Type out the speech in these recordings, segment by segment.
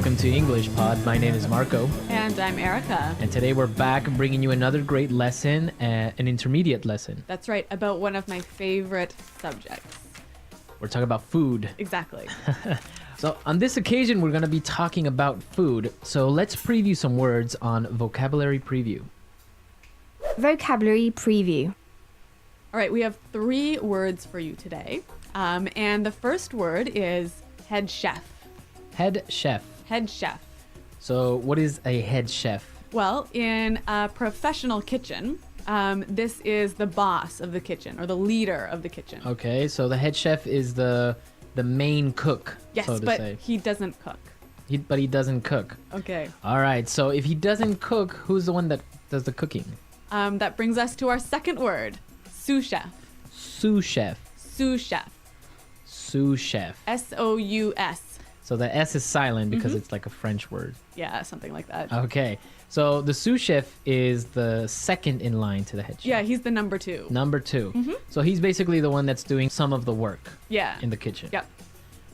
welcome to English Pod. My name is Marco. And I'm Erica. And today we're back bringing you another great lesson, an intermediate lesson. That's right, about one of my favorite subjects. We're talking about food. Exactly. So on this occasion, we're going to be talking about food. So let's preview some words on vocabulary preview. Vocabulary preview. All right, we have 3 words for you today. And the first word is head chef. Head chef. Head chef. So what is a head chef? Well, in a professional kitchen, this is the boss of the kitchen or the leader of the kitchen. Okay, so the head chef is the main cook, Yes, so to but say. he doesn't cook. But he doesn't cook. Okay. All right, so if he doesn't cook, who's the one that does the cooking? That brings us to our second word, sous chef. Sous chef. Sous chef. Sous chef. S-O-U-S. So the S is silent because it's like a French word. Yeah, something like that. Okay, so the sous chef is the second in line to the head chef. Yeah, he's the number 2. Number 2. So he's basically the one that's doing some of the work Yeah. in the kitchen. Yep.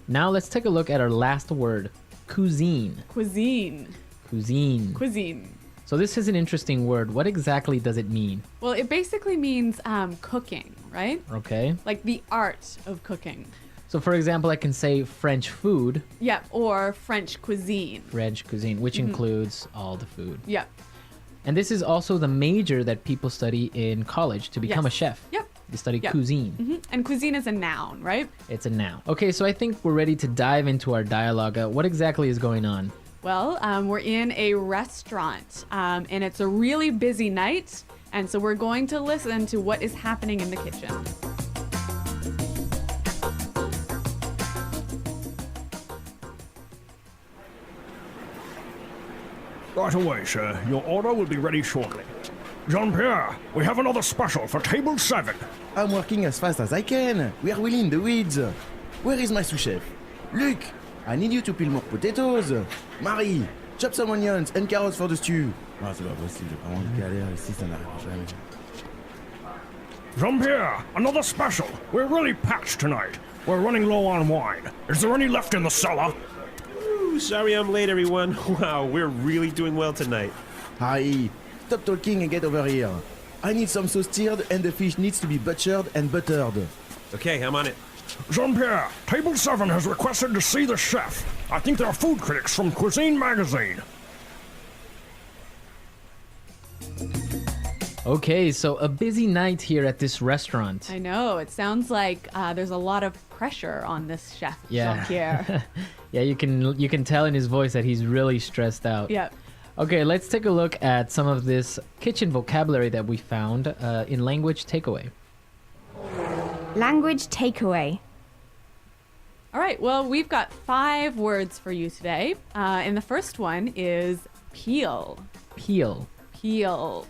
Now let's take a look at our last word, cuisine. Cuisine. Cuisine. Cuisine. So this is an interesting word. What exactly does it mean? Well, it basically means cooking, right? Okay. Like the art of cooking. So for example, I can say French food, Yeah, or French cuisine. French cuisine, which includes all the food. Yeah. And this is also the major that people study in college to become a Yes. chef. Yep. They study Yep. cuisine. And cuisine is a noun, right? It's a noun. Okay, so I think we're ready to dive into our dialogue. What exactly is going on? Well, we're in a restaurant, and it's a really busy night, and so we're going to listen to what is happening in the kitchen. Right away, sir. Your order will be ready shortly. Jean-Pierre, we have another special for table 7. I'm working as fast as I can. We are really in the weeds. Where is my sous chef? Luc, I need you to peel more potatoes. Marie, chop some onions and carrots for the stew. Ah, c'est pas possible, j'ai vraiment une galère ici, ça n'arrive jamais. Jean-Pierre, another special. We're really packed tonight. We're running low on wine. Is there any left in the cellar? Ooh, sorry I'm late, everyone. Wow, we're really doing well tonight. Harry, stop talking and get over here. I need some sauce tiered and the fish needs to be butchered and buttered. Okay, I'm on it. Jean-Pierre, table 7 has requested to see the chef. I think they're food critics from Cuisine Magazine. Okay, so a busy night here at this restaurant. I know, it sounds like there's a lot of pressure on this chef, Yeah. Jean-Pierre. Yeah, you can tell in his voice that he's really stressed out. Yeah. Okay, let's take a look at some of this kitchen vocabulary that we found in language takeaway. Language takeaway. All right, well, we've got 5 words for you today. And the first one is peel. Peel. Peel.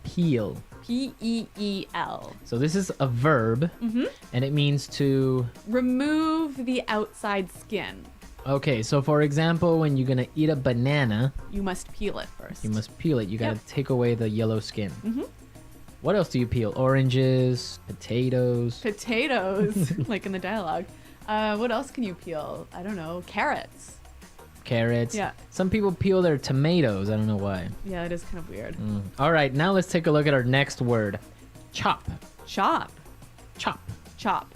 Peel. P-E-E-L. So this is a verb, and it means to... Remove the outside skin. Okay, so for example, when you're gonna eat a banana, You must peel it first. you must peel it. You gotta Yep. take away the yellow skin. What else do you peel? Oranges, potatoes. Potatoes, like in the dialogue. What else can you peel? I don't know. Carrots. Carrots. Yeah. Some people peel their tomatoes. I don't know why. Yeah, it is kind of weird. All right, now let's take a look at our next word. Chop. Chop. Chop. Chop.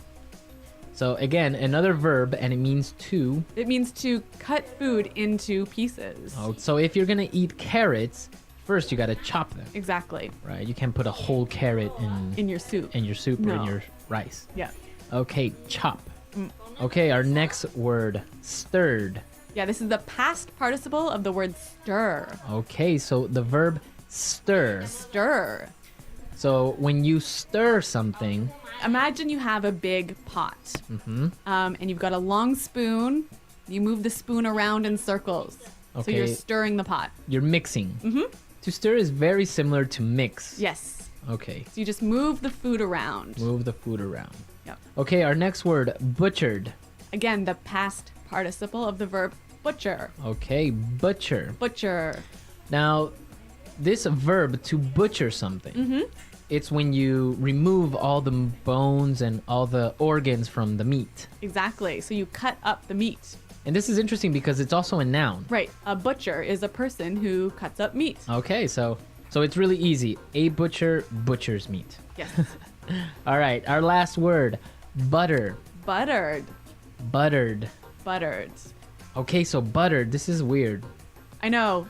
So again, another verb, and it means to. It means to cut food into pieces. Oh, so if you're gonna eat carrots, first you gotta chop them, Exactly. right? You can't put a whole carrot In your soup. in your soup or in No. your rice. Yeah. Okay, chop. Okay, our next word, stirred. Yeah, this is the past participle of the word stir. Okay, so the verb stir. Stir. So when you stir something, Imagine you have a big pot. And you've got a long spoon. You move the spoon around in circles. So you're Okay. stirring the pot. you're mixing. To stir is very similar to mix. Yes. Okay, So you just move the food around. move the food around. Yep. Okay, our next word, butchered. Again, the past participle of the verb butcher. Okay, butcher. Butcher. Now, this verb to butcher something, it's when you remove all the bones and all the organs from the meat. Exactly. So you cut up the meat. And this is interesting because it's also a noun. Right. A butcher is a person who cuts up meat. Okay, so it's really easy. A butcher butchers meat. Yes. All right, our last word, butter. Buttered. Buttered. Buttered. Okay, so buttered, this is weird. I know.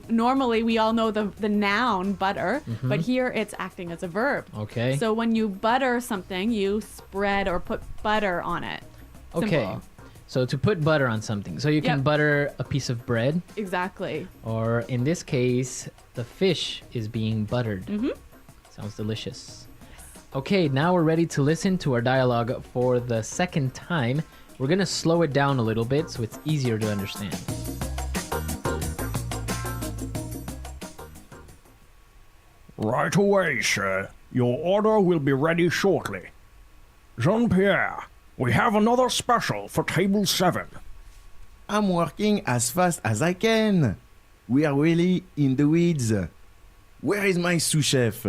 Normally, we all know the noun butter, but here it's acting as a verb. Okay. So when you butter something, you spread or put butter on it. Okay. Simple. So to put butter on something. So you can Yep. butter a piece of bread, Exactly. or in this case, the fish is being buttered. Sounds delicious. Okay, now we're ready to listen to our dialogue for the second time. We're going to slow it down a little bit so it's easier to understand. Right away, sir. Your order will be ready shortly. Jean-Pierre, we have another special for table 7. I'm working as fast as I can. We are really in the weeds. Where is my sous chef?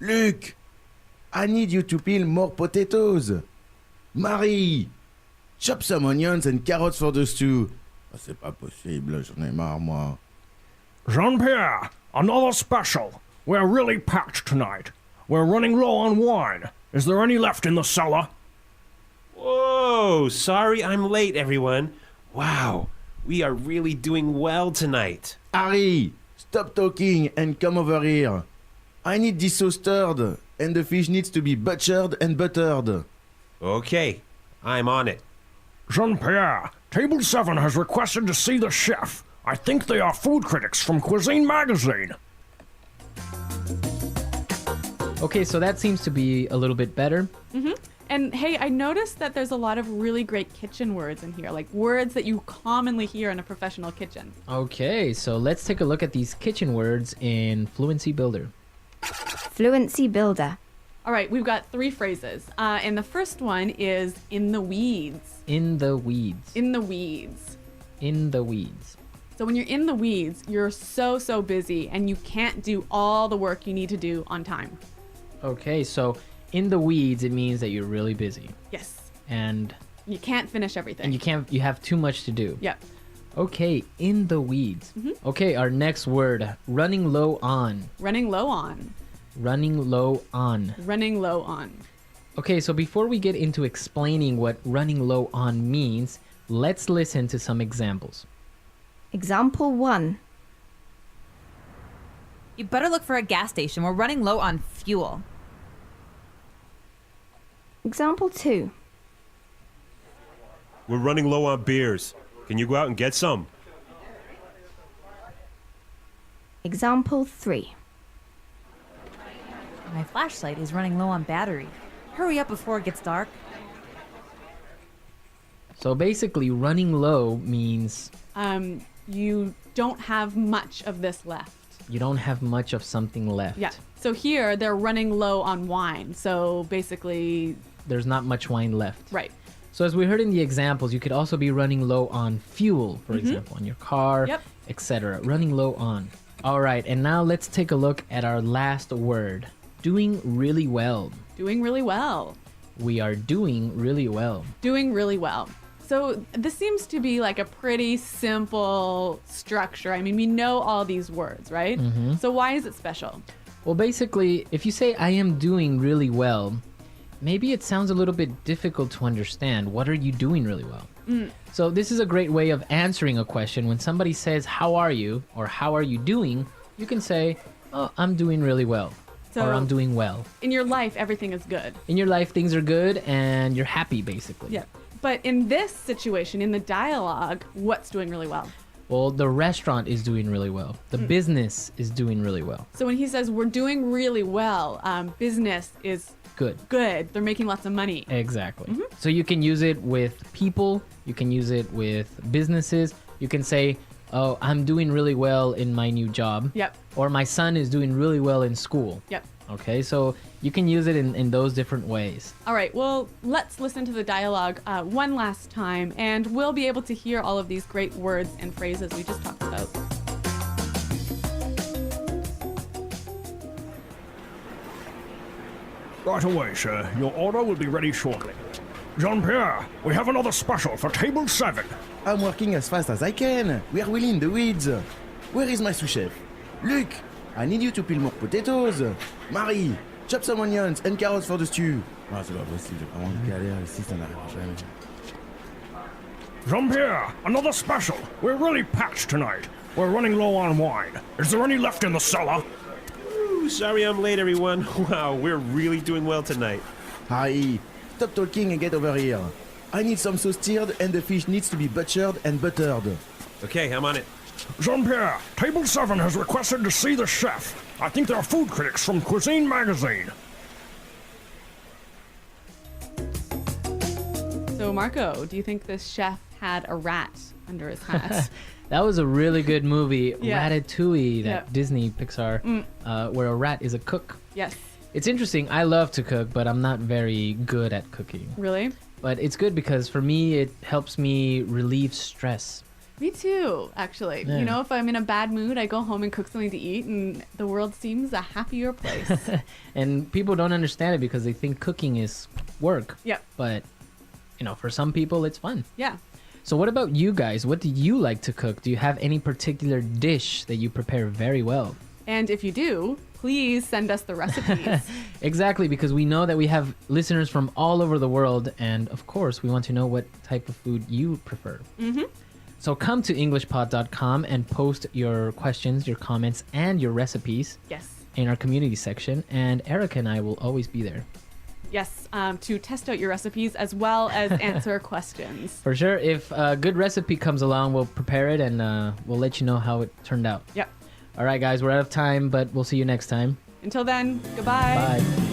Luc, I need you to peel more potatoes. Marie, chop some onions and carrots for the stew. Ah, c'est pas possible, j'en ai marre, moi. Jean-Pierre, another special. We're really packed tonight. We're running low on wine. Is there any left in the cellar? Whoa, sorry I'm late, everyone. Wow, we are really doing well tonight. Harry, stop talking and come over here. I need this sauce stirred, and the fish needs to be butchered and buttered. Okay, I'm on it. Jean-Pierre, table 7 has requested to see the chef. I think they are food critics from Cuisine Magazine. Okay, so that seems to be a little bit better. And hey, I noticed that there's a lot of really great kitchen words in here, like words that you commonly hear in a professional kitchen. Okay, so let's take a look at these kitchen words in Fluency Builder. Fluency Builder. All right, we've got 3 phrases. And the first one is in the weeds. In the weeds. In the weeds. In the weeds. So when you're in the weeds, you're so busy and you can't do all the work you need to do on time. Okay, so in the weeds, it means that you're really busy. Yes. And You can't finish everything. you have too much to do. Yep. Okay, in the weeds. Okay, our next word, running low on. Running low on. Running low on. Running low on. Okay, so before we get into explaining what running low on means, let's listen to some examples. Example 1. You better look for a gas station. We're running low on fuel. Example 2. We're running low on beers. Can you go out and get some? Example 3. My flashlight is running low on battery. Hurry up before it gets dark. So basically, running low means You don't have much of this left. you don't have much of something left. Yeah. So here they're running low on wine. So basically, There's not much wine left. right. So as we heard in the examples, you could also be running low on fuel, for example, on your car, Yep. etc. Running low on. All right, and now let's take a look at our last word. Doing really well. Doing really well. We are doing really well. Doing really well. So this seems to be like a pretty simple structure. I mean, we know all these words, right? So why is it special? Well, basically, if you say, I am doing really well, maybe it sounds a little bit difficult to understand. What are you doing really well? So this is a great way of answering a question. When somebody says, how are you? Or how are you doing? You can say, oh, I'm doing really well. So or I'm doing well. in your life, everything is good. In your life, things are good and you're happy, basically. Yeah. But in this situation, in the dialogue, what's doing really well? Well, the restaurant is doing really well. The business is doing really well. So when he says we're doing really well, business is Good. good. They're making lots of money. Exactly. So you can use it with people. You can use it with businesses. You can say, oh, I'm doing really well in my new job. Yep. Or my son is doing really well in school. Yep. Okay, so you can use it in those different ways. All right, well, let's listen to the dialogue one last time, and we'll be able to hear all of these great words and phrases we just talked about. Right away, sir. Your order will be ready shortly. Jean-Pierre, we have another special for table 7. I'm working as fast as I can. We are really in the weeds. Where is my sous-chef? Luc, I need you to peel more potatoes. Marie, chop some onions and carrots for the stew. Ah, c'est pas possible, j'ai vraiment galère ici, ça n'arrive jamais. Jean-Pierre, another special. We're really packed tonight. We're running low on wine. Is there any left in the cellar? Ooh, sorry I'm late, everyone. Wow, we're really doing well tonight. Harry, stop talking and get over here. I need some sauce tiered and the fish needs to be butchered and buttered. Okay, I'm on it. Jean-Pierre, table 7 has requested to see the chef. I think they're food critics from Cuisine Magazine. So, Marco, do you think this chef had a rat under his hat? That was a really good movie, Yeah. Ratatouille, that Yeah. Disney Pixar, where a rat is a cook. Yes. It's interesting. I love to cook, but I'm not very good at cooking. Really? But it's good because for me, it helps me relieve stress. Me too, actually. Yeah. You know, if I'm in a bad mood, I go home and cook something to eat, and the world seems a happier place. And people don't understand it because they think cooking is work. Yep. But, you know, for some people, it's fun. Yeah. So what about you guys? What do you like to cook? Do you have any particular dish that you prepare very well? And if you do, please send us the recipes. Exactly, because we know that we have listeners from all over the world, and of course, we want to know what type of food you prefer. Mm-hmm. So come to EnglishPod.com and post your questions, your comments, and your recipes Yes. in our community section, and Erica and I will always be there. Yes, to test out your recipes as well as answer questions. For sure, if a good recipe comes along, we'll prepare it and we'll let you know how it turned out. Yep. All right, guys, we're out of time, but we'll see you next time. Until then, goodbye. Bye.